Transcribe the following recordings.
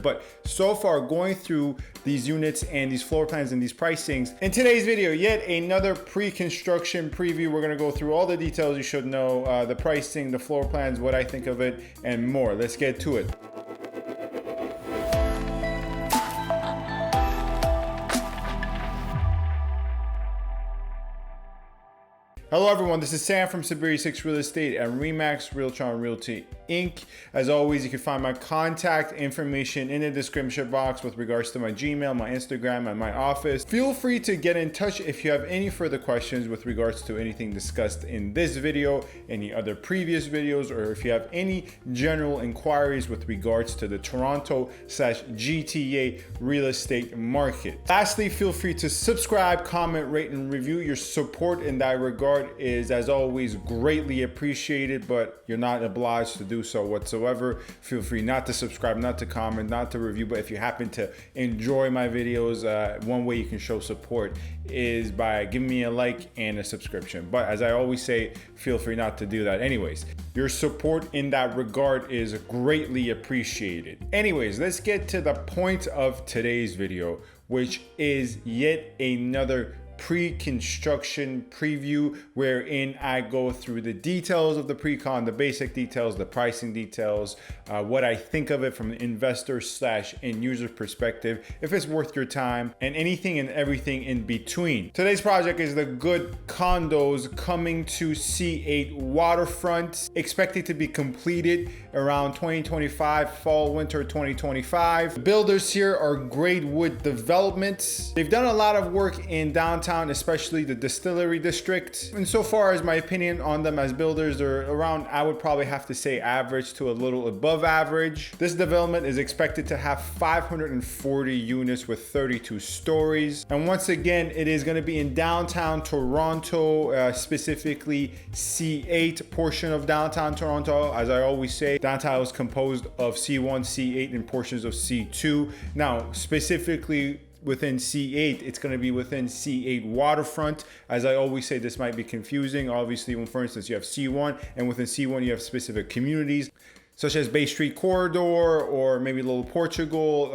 But so far, going through these units and these floor plans and these pricings, in today's video, yet another pre-construction preview. We're gonna go through all the details you should know, the pricing, the floor plans, what I think of it, and more. Let's get to it. Hello everyone, this is Sam from SaberiSixRealEstate and Remax Realtron Realty Inc. As always, you can find my contact information in the description box with regards to my Gmail, my Instagram, and my office. Feel free to get in touch if you have any further questions with regards to anything discussed in this video, any other previous videos, or if you have any general inquiries with regards to the Toronto/GTA real estate market. Lastly, feel free to subscribe, comment, rate, and review. Your support in that regard is, as always, greatly appreciated, but you're not obliged to do so whatsoever. Feel free not to subscribe, not to comment, not to review, but if you happen to enjoy my videos, one way you can show support is by giving me a like and a subscription. But as I always say, feel free not to do that anyways. Your support in that regard is greatly appreciated. Anyways, let's get to the point of today's video, which is yet another pre-construction preview wherein I go through the details of the pre-con, the basic details, the pricing details, what I think of it from an investor/end user perspective, if it's worth your time, and anything and everything in between. Today's project is the Goode Condos coming to C8 Waterfront, expected to be completed around 2025, fall, winter 2025. The builders here are Grade Wood Development. They've done a lot of work in downtown, especially the distillery district. And so far as my opinion on them as builders, they're around, I would probably have to say, average to a little above average. This development is expected to have 540 units with 32 stories. And once again, it is going to be in downtown Toronto, specifically C8 portion of downtown Toronto. As I always say, downtown is composed of C1, C8, and portions of C2. Now, specifically within C8, it's going to be within C8 Waterfront. As I always say, this might be confusing. Obviously, when, for instance, you have C1, and within C1, you have specific communities, such as Bay Street Corridor, or maybe Little Portugal,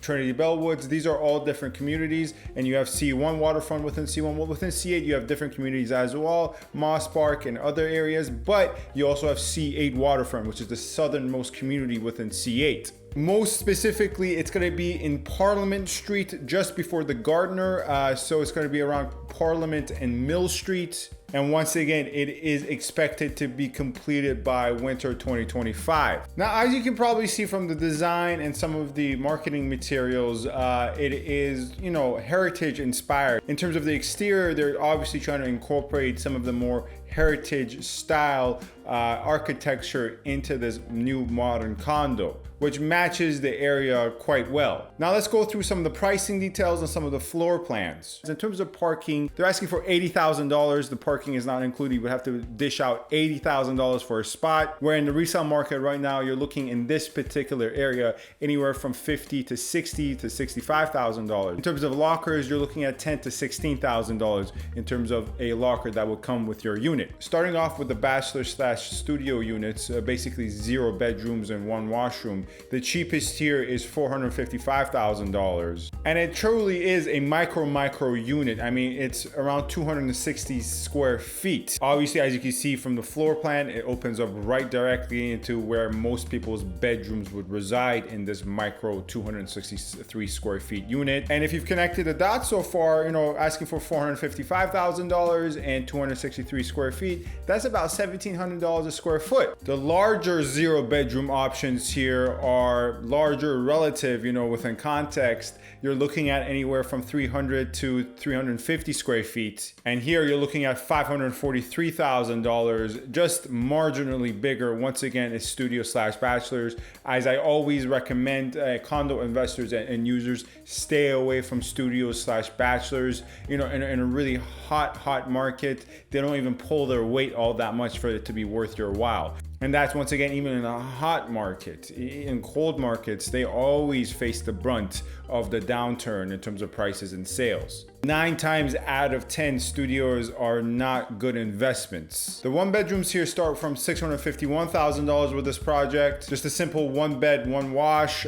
Trinity Bellwoods. These are all different communities, and you have C1 Waterfront within C1. Well, within C8, you have different communities as well, Moss Park and other areas, but you also have C8 Waterfront, which is the southernmost community within C8. Most specifically, it's going to be in Parliament Street, just before the Gardner. So it's going to be around Parliament and Mill Street. And once again, it is expected to be completed by winter 2025. Now, as you can probably see from the design and some of the marketing materials, it is, heritage inspired. In terms of the exterior, they're obviously trying to incorporate some of the more heritage style architecture into this new modern condo, which matches the area quite well. Now let's go through some of the pricing details and some of the floor plans. In terms of parking, they're asking for $80,000. The parking is not included. You would have to dish out $80,000 for a spot, where in the resale market right now, you're looking in this particular area anywhere from $50,000 to $60,000 to $65,000. In terms of lockers, you're looking at $10,000 to $16,000 in terms of a locker that will come with your unit. Starting off with the bachelor/studio units, basically 0 bedrooms and 1 washroom. The cheapest here is $455,000, and it truly is a micro unit. I mean, it's around 260 square feet. Obviously, as you can see from the floor plan, it opens up right directly into where most people's bedrooms would reside in this micro 263 square feet unit. And if you've connected the dots so far, asking for $455,000 and 263 square feet, that's about $1,700 a square foot. The larger 0 bedroom options here are larger relative, within context. You're looking at anywhere from 300 to 350 square feet. And here you're looking at $543,000, just marginally bigger. Once again, it's studio/bachelors. As I always recommend, condo investors and users stay away from studios/bachelors. In a really hot market, they don't even pull their weight all that much for it to be worth your while. And that's, once again, even in a hot market. In cold markets, they always face the brunt of the downturn in terms of prices and sales. 9 times out of 10 studios are not good investments. The one bedrooms here start from $651,000 with this project. Just a simple 1 bed, 1 wash,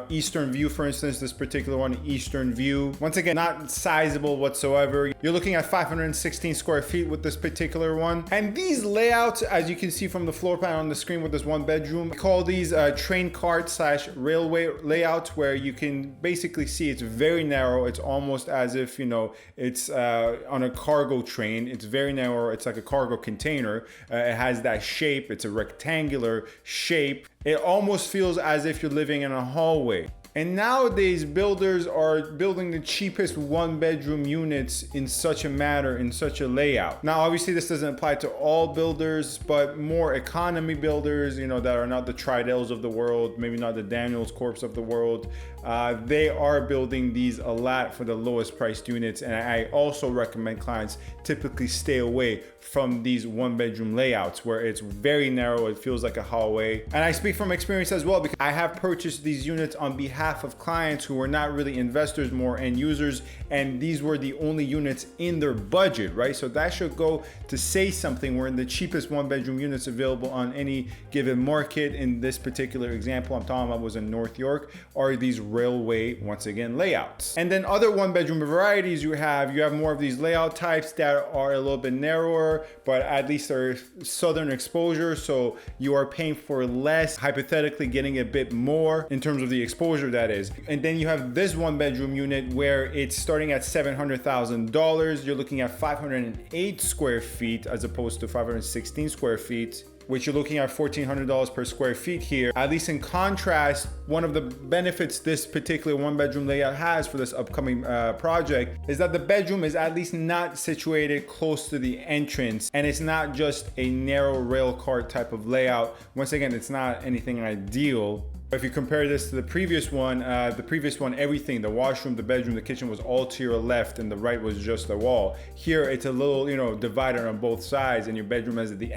eastern view, for instance, this particular one, eastern view. Once again, not sizable whatsoever. You're looking at 516 square feet with this particular one. And these layouts, as you can see from the floor plan on the screen with this 1 bedroom, we call these train cart / railway layouts, where you can basically see it's very narrow. It's almost as if, you know, it's on a cargo train. It's very narrow. It's like a cargo container. It has that shape. It's a rectangular shape. It almost feels as if you're living in a hallway. And nowadays, builders are building the cheapest 1 bedroom units in such a manner, in such a layout. Now, obviously this doesn't apply to all builders, but more economy builders, you know, that are not the Tridells of the world, maybe not the Daniels Corps of the world, they are building these a lot for the lowest priced units. And I also recommend clients typically stay away from these 1 bedroom layouts where it's very narrow, it feels like a hallway. And I speak from experience as well, because I have purchased these units on behalf of clients who were not really investors, more end users, and these were the only units in their budget, right? So that should go to say something. We're in the cheapest 1 bedroom units available on any given market. In this particular example I'm talking about was in North York, are these railway, once again, layouts. And then other 1 bedroom varieties you have more of these layout types that are a little bit narrower, but at least are southern exposure, so you are paying for less, hypothetically getting a bit more in terms of the exposure, that is. And then you have this 1 bedroom unit where it's starting at $700,000. You're looking at 508 square feet as opposed to 516 square feet, which you're looking at $1,400 per square feet here. At least in contrast, one of the benefits this particular 1 bedroom layout has for this upcoming project is that the bedroom is at least not situated close to the entrance, and it's not just a narrow rail cart type of layout. Once again, it's not anything ideal. If you compare this to the previous one, everything, the washroom, the bedroom, the kitchen was all to your left and the right was just a wall. Here, it's a little, you know, divided on both sides, and your bedroom is at the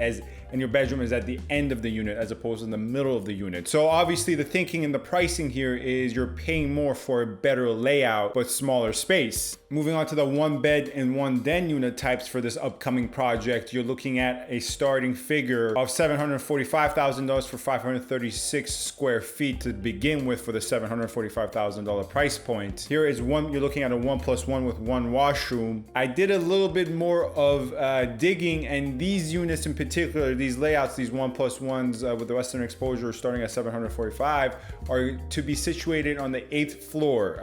end of the unit as opposed to in the middle of the unit. So obviously the thinking and the pricing here is you're paying more for a better layout, but smaller space. Moving on to the 1 bed and 1 den unit types for this upcoming project, you're looking at a starting figure of $745,000 for 536 square feet to begin with for the $745,000 price point. Here is one, you're looking at a 1+1 with 1 washroom. I did a little bit more of digging, and these units in particular, these layouts, these 1+1s with the western exposure starting at $745 are to be situated on the 8th floor.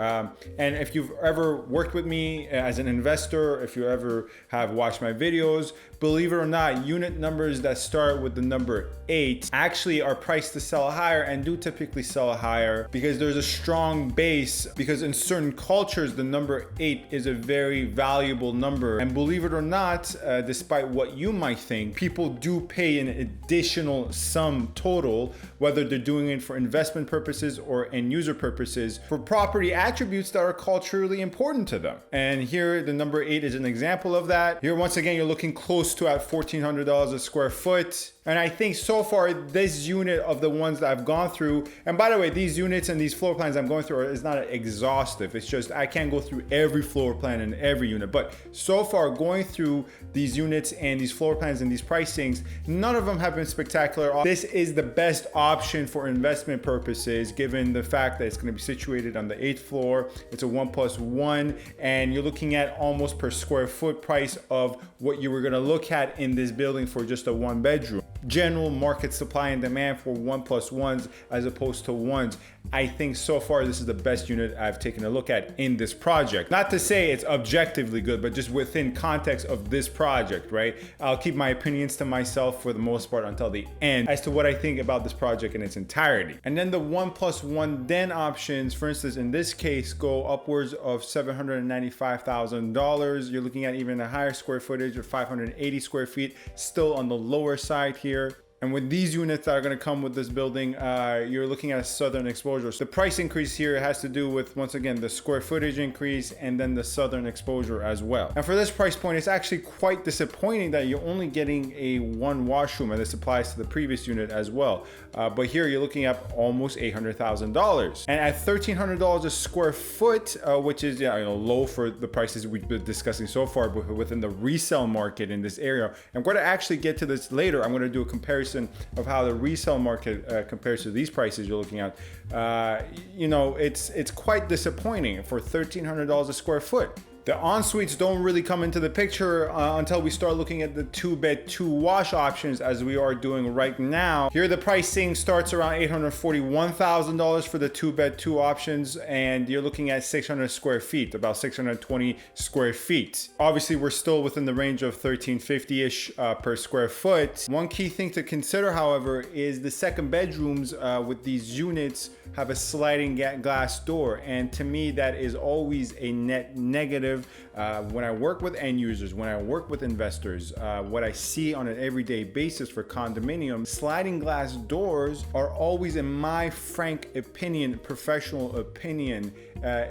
And if you've ever worked with me as an investor, if you ever have watched my videos, believe it or not, unit numbers that start with the number 8 actually are priced to sell higher and do typically sell higher because there's a strong base, because in certain cultures the number 8 is a very valuable number. And believe it or not, despite what you might think, people do pay an additional sum total, whether they're doing it for investment purposes or end user purposes, for property attributes that are culturally important to them. And here the number 8 is an example of that. Here once again you're looking close to at $1,400 a square foot. And I think so far this unit of the ones that I've gone through, and by the way, these units and these floor plans I'm going through is not exhaustive. It's just I can't go through every floor plan and every unit, but so far going through these units and these floor plans and these pricings, none of them have been spectacular. This is the best option for investment purposes, given the fact that it's going to be situated on the 8th floor. It's a 1+1, and you're looking at almost per square foot price of what you were going to look at in this building for just a 1 bedroom. General market supply and demand for 1+1s as opposed to 1s. I think so far this is the best unit I've taken a look at in this project. Not to say it's objectively good, but just within context of this project, right? I'll keep my opinions to myself for the most part until the end as to what I think about this project in its entirety. And then the 1+1 den options, for instance, in this case, go upwards of $795,000. You're looking at even a higher square footage of 580 square feet, still on the lower side here. And with these units that are going to come with this building, you're looking at a southern exposure. So the price increase here has to do with, once again, the square footage increase and then the southern exposure as well. And for this price point, it's actually quite disappointing that you're only getting a one washroom, and this applies to the previous unit as well. But here you're looking at almost $800,000. And at $1,300 a square foot, which is low for the prices we've been discussing so far, but within the resale market in this area. I'm going to actually get to this later. I'm going to do a comparison of how the resale market compares to these prices you're looking at. It's quite disappointing for $1,300 a square foot. The en-suites don't really come into the picture until we start looking at the 2-bed, 2-wash options, as we are doing right now. Here, the pricing starts around $841,000 for the 2-bed, 2 options, and you're looking at 600 square feet, about 620 square feet. Obviously, we're still within the range of $1,350-ish per square foot. One key thing to consider, however, is the second bedrooms with these units have a sliding glass door, and to me, that is always a net negative. When I work with end users, when I work with investors, what I see on an everyday basis for condominiums, sliding glass doors are always, in my frank opinion, professional opinion,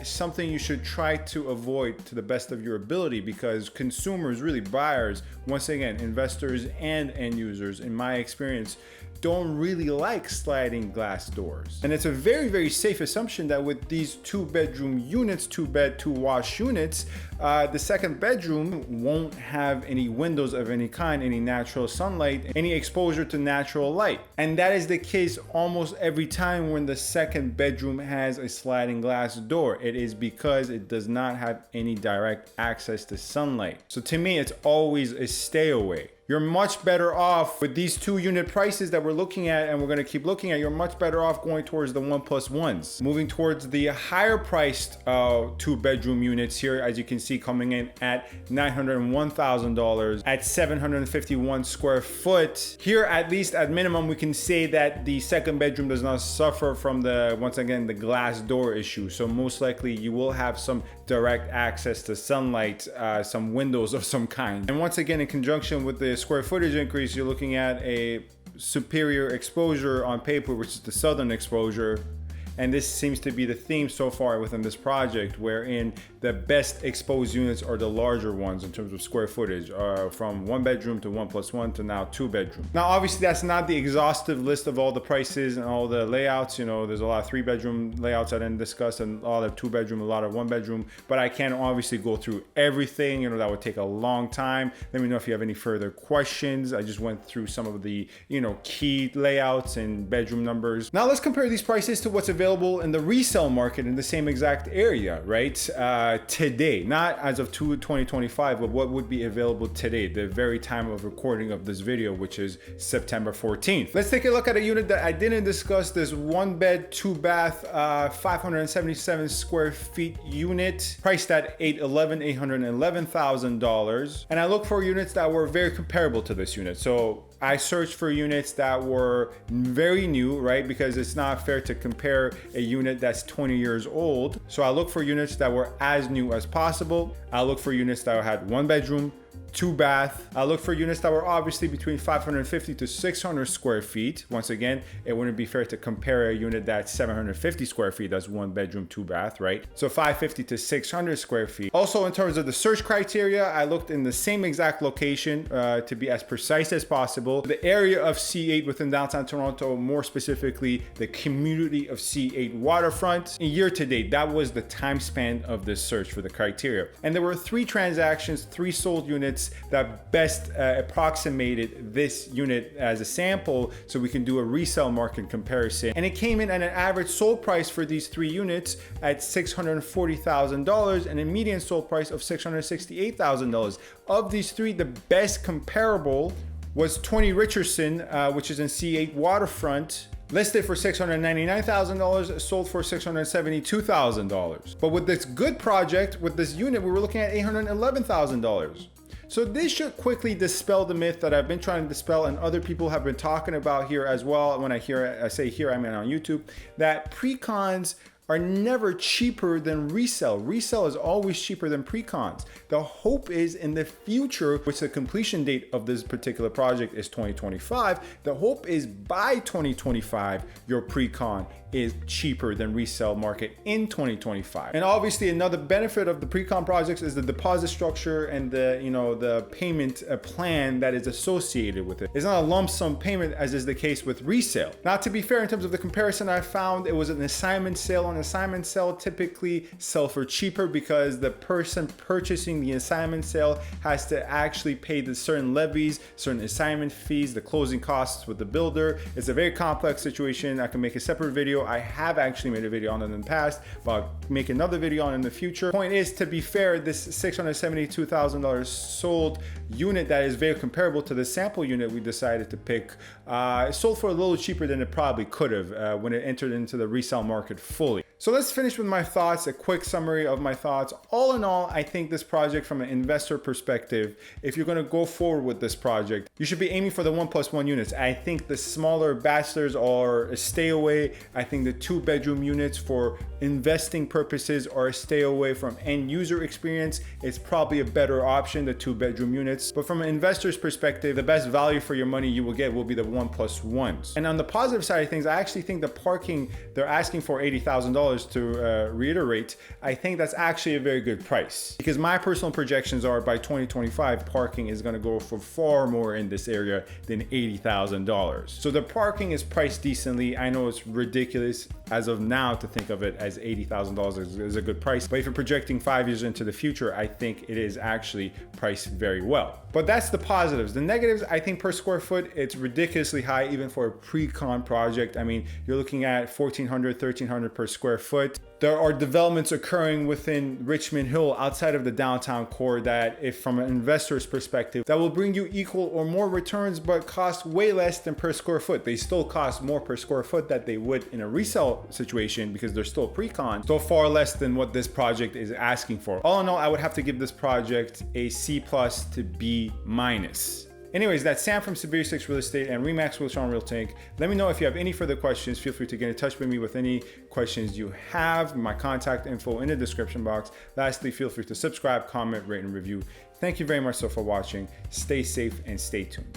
something you should try to avoid to the best of your ability, because consumers, really buyers, once again, investors and end users, in my experience, don't really like sliding glass doors. And it's a very, very safe assumption that with these 2-bedroom units, 2-bed, 2-wash units, the second bedroom won't have any windows of any kind, any natural sunlight, any exposure to natural light. And that is the case almost every time when the second bedroom has a sliding glass door. It is because it does not have any direct access to sunlight. So to me, it's always a stay away. You're much better off with these 2-unit prices that we're looking at, and we're going to keep looking at. You're much better off going towards the 1+1s, moving towards the higher priced 2-bedroom units here, as you can see, coming in at $901,000 at 751 square foot. Here, at least at minimum, we can say that the second bedroom does not suffer from once again, the glass door issue. So most likely you will have some direct access to sunlight, some windows of some kind. And once again, in conjunction with the square footage increase, you're looking at a superior exposure on paper, which is the southern exposure. And this seems to be the theme so far within this project, wherein the best exposed units are the larger ones in terms of square footage, from 1-bedroom to 1+1 to now 2-bedroom. Now, obviously, that's not the exhaustive list of all the prices and all the layouts. There's a lot of 3-bedroom layouts I didn't discuss, and a lot of 2-bedroom, a lot of 1-bedroom. But I can't obviously go through everything. That would take a long time. Let me know if you have any further questions. I just went through some of the key layouts and bedroom numbers. Now let's compare these prices to what's available in the resale market in the same exact area, right? Today, not as of 2025, but what would be available today, the very time of recording of this video, which is September 14th. Let's take a look at a unit that I didn't discuss, this 1-bed, 2-bath, 577 square feet unit, priced at $811,000. And I look for units that were very comparable to this unit. So I searched for units that were very new, right? Because it's not fair to compare a unit that's 20 years old. So I look for units that were as new as possible. I look for units that had 1-bedroom, 2-bath. I look for units that were obviously between 550 to 600 square feet. Once again, it wouldn't be fair to compare a unit that's 750 square feet, that's 1-bedroom, 2-bath, right? So 550 to 600 square feet. Also, in terms of the search criteria, I looked in the same exact location to be as precise as possible. The area of C8 within downtown Toronto, more specifically, the community of C8 Waterfront. Year to date, that was the time span of this search for the criteria. And there were 3 transactions, 3 sold units that best approximated this unit as a sample, so we can do a resale market comparison. And it came in at an average sold price for these 3 units at $640,000 and a median sold price of $668,000. Of these 3, the best comparable was 20 Richardson, which is in C8 Waterfront, listed for $699,000, sold for $672,000. But with this good project, with this unit, we were looking at $811,000. So this should quickly dispel the myth that I've been trying to dispel, and other people have been talking about here as well. When I say here, I mean on YouTube, that PreCons are never cheaper than resale. Resale is always cheaper than pre-cons. The hope is in the future, which the completion date of this particular project is 2025, the hope is by 2025, your pre-con is cheaper than resale market in 2025. And obviously another benefit of the pre-con projects is the deposit structure and the payment plan that is associated with it. It's not a lump sum payment as is the case with resale. Now, to be fair, in terms of the comparison, I found it was an assignment sale. An assignment sale typically sell for cheaper because the person purchasing the assignment sale has to actually pay the certain levies, certain assignment fees, the closing costs with the builder. It's a very complex situation. I can make a separate video. I have actually made a video on it in the past, but I'll make another video on it in the future. Point is, to be fair, this $672,000 sold unit that is very comparable to the sample unit we decided to pick, sold for a little cheaper than it probably could have when it entered into the resale market fully. So let's finish with my thoughts, a quick summary of my thoughts. All in all, I think this project from an investor perspective, if you're gonna go forward with this project, you should be aiming for the 1+1 units. I think the smaller bachelors are a stay away. I think the 2-bedroom units for investing purposes are a stay away. From end user experience, it's probably a better option, the 2-bedroom units. But from an investor's perspective, the best value for your money you will get will be the 1+1s. And on the positive side of things, I actually think the parking, they're asking for $80,000 to reiterate. I think that's actually a very good price, because my personal projections are by 2025, parking is going to go for far more in this area than $80,000. So the parking is priced decently. I know it's ridiculous as of now to think of it as $80,000 is a good price, but if you're projecting 5 years into the future, I think it is actually priced very well. But that's the positives. The negatives, I think per square foot, it's ridiculously high even for a pre-con project. I mean, you're looking at $1,400, $1,300 per square foot. There are developments occurring within Richmond Hill outside of the downtown core that, if from an investor's perspective, that will bring you equal or more returns, but cost way less than per square foot. They still cost more per square foot that they would in a resale situation because they're still pre-con, still far less than what this project is asking for. All in all, I would have to give this project a C+ to B-. Anyways, that's Sam from Saberi Real Estate and Remax Realtron Realty. Let me know if you have any further questions. Feel free to get in touch with me with any questions you have. My contact info in the description box. Lastly, feel free to subscribe, comment, rate, and review. Thank you very much for watching. Stay safe and stay tuned.